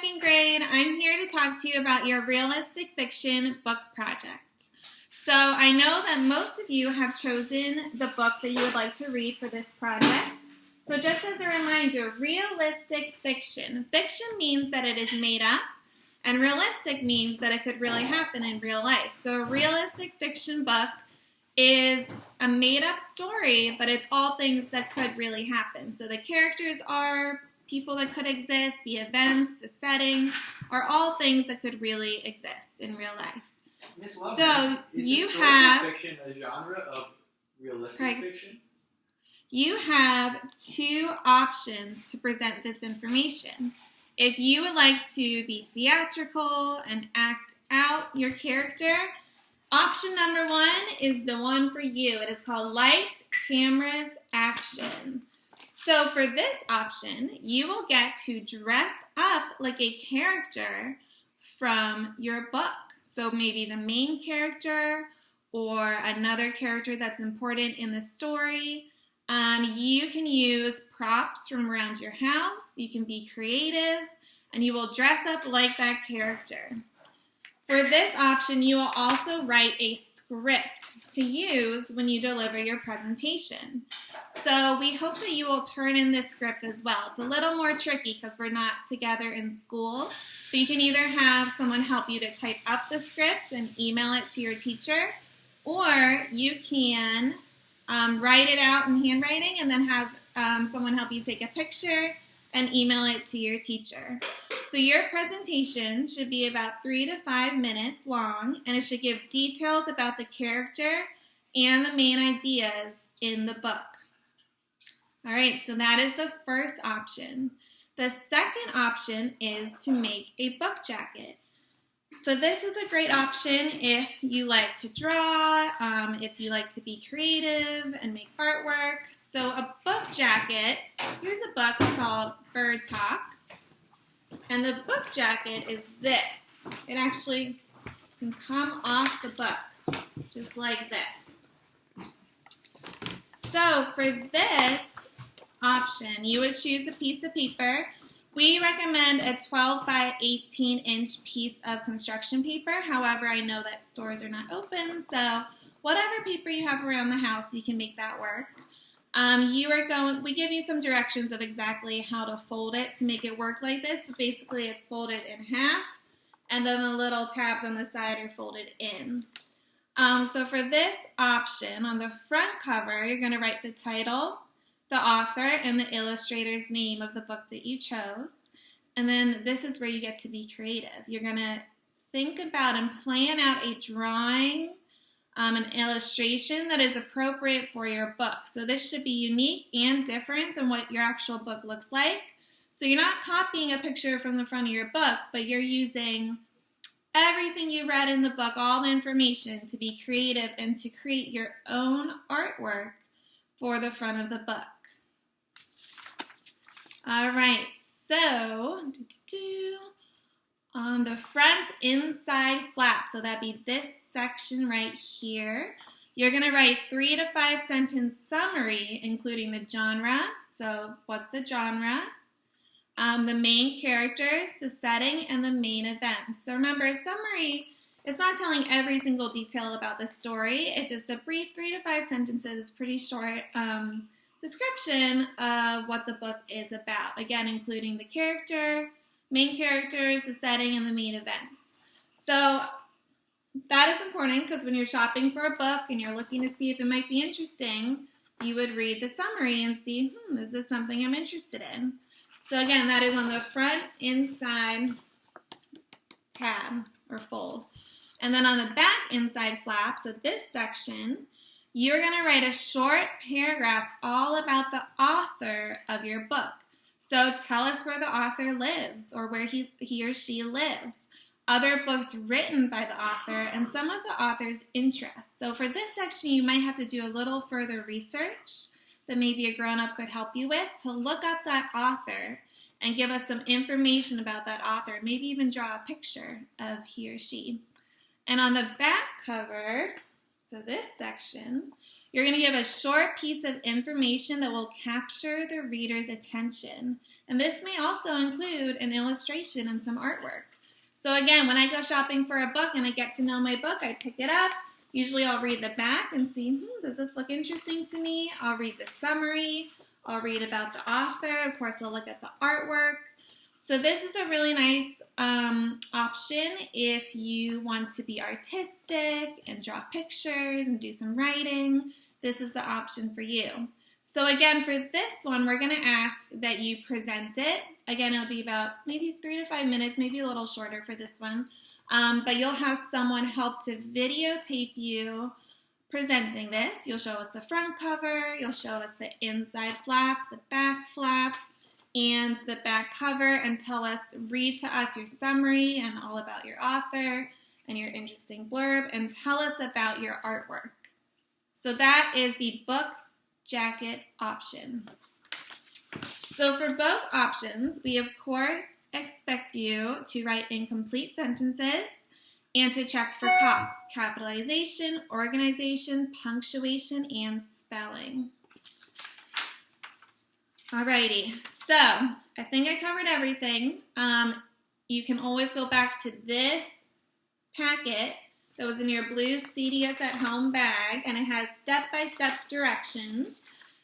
second grade. I'm here to talk to you about your realistic fiction book project. So I know that most of you have chosen the book that you would like to read for this project. So just as a reminder, realistic fiction. Fiction means that it is made up, and realistic means that it could really happen in real life. So a realistic fiction book is a made-up story, but it's all things that could really happen. So the characters are people that could exist, the events, the setting, are all things that could really exist in real life. So you have fiction a genre of realistic fiction? You have two options to present this information. If you would like to be theatrical and act out your character, option number 1 is the one for you. It is called Light, Cameras, Action. So for this option, you will get to dress up like a character from your book. So maybe the main character or another character that's important in the story. You can use props from around your house. You can be creative, and you will dress up like that character. For this option, you will also write a script to use when you deliver your presentation. So we hope that you will turn in this script as well. It's a little more tricky because we're not together in school. So you can either have someone help you to type up the script and email it to your teacher, or you can write it out in handwriting and then have someone help you take a picture and email it to your teacher. So your presentation should be about 3 to 5 minutes long, and it should give details about the character and the main ideas in the book. All right, so that is the first option. The second option is to make a book jacket. So this is a great option if you like to draw, if you like to be creative and make artwork. So a book jacket, here's a book called Bird Talk. And the book jacket is this. It actually can come off the book, just like this. So for this option, you would choose a piece of paper. We recommend a 12 by 18 inch piece of construction paper. However, I know that stores are not open, so whatever paper you have around the house, you can make that work. We give you some directions of exactly how to fold it to make it work like this, but basically it's folded in half, and then the little tabs on the side are folded in. So for this option, on the front cover, you're going to write the title, the author, and the illustrator's name of the book that you chose. And then this is where you get to be creative. You're going to think about and plan out a drawing, an illustration that is appropriate for your book. So this should be unique and different than what your actual book looks like. So you're not copying a picture from the front of your book, but you're using everything you read in the book, all the information, to be creative and to create your own artwork for the front of the book. All right, so on the front inside flap, so that'd be this section right here, you're going to write 3 to 5 sentence summary, including the genre. So what's the genre? The main characters, the setting, and the main events. So remember, a summary is not telling every single detail about the story. It's just a brief 3 to 5 sentences, pretty short description of what the book is about. Again, including the character, main characters, the setting, and the main events. So that is important because when you're shopping for a book and you're looking to see if it might be interesting, you would read the summary and see, is this something I'm interested in? So again, that is on the front inside tab or fold. And then on the back inside flap, so this section, you're going to write a short paragraph all about the author of your book. So tell us where the author lives or where he or she lived, other books written by the author, and some of the author's interests. So for this section, you might have to do a little further research that maybe a grown-up could help you with to look up that author and give us some information about that author, maybe even draw a picture of he or she. And on the back cover, so this section, you're going to give a short piece of information that will capture the reader's attention. And this may also include an illustration and some artwork. So again, when I go shopping for a book and I get to know my book, I pick it up. Usually I'll read the back and see, does this look interesting to me? I'll read the summary. I'll read about the author. Of course, I'll look at the artwork. So this is a really nice option if you want to be artistic and draw pictures and do some writing. This is the option for you. So again, for this one, we're going to ask that you present it. Again, it'll be about maybe 3 to 5 minutes, maybe a little shorter for this one. But you'll have someone help to videotape you presenting this. You'll show us the front cover, you'll show us the inside flap, the back flap, and the back cover, and read to us your summary and all about your author and your interesting blurb, and tell us about your artwork. So that is the book jacket option. So for both options, we of course expect you to write incomplete sentences and to check for COPs, capitalization, organization, punctuation, and spelling. Alrighty, so I think I covered everything. You can always go back to this packet that was in your blue CDS at Home bag, and it has step-by-step directions.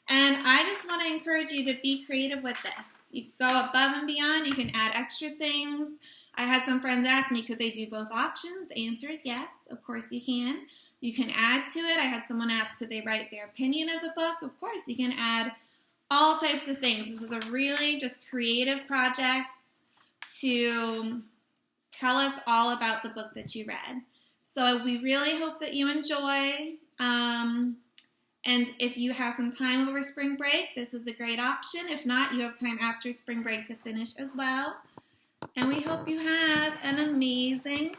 And I just want to encourage you to be creative with this. You can go above and beyond. You can add extra things. I had some friends ask me, could they do both options? The answer is yes. Of course you can. You can add to it. I had someone ask, could they write their opinion of the book? Of course you can add all types of things. This is a really just creative project to tell us all about the book that you read. So we really hope that you enjoy. And if you have some time over spring break, this is a great option. If not, you have time after spring break to finish as well. And we hope you have an amazing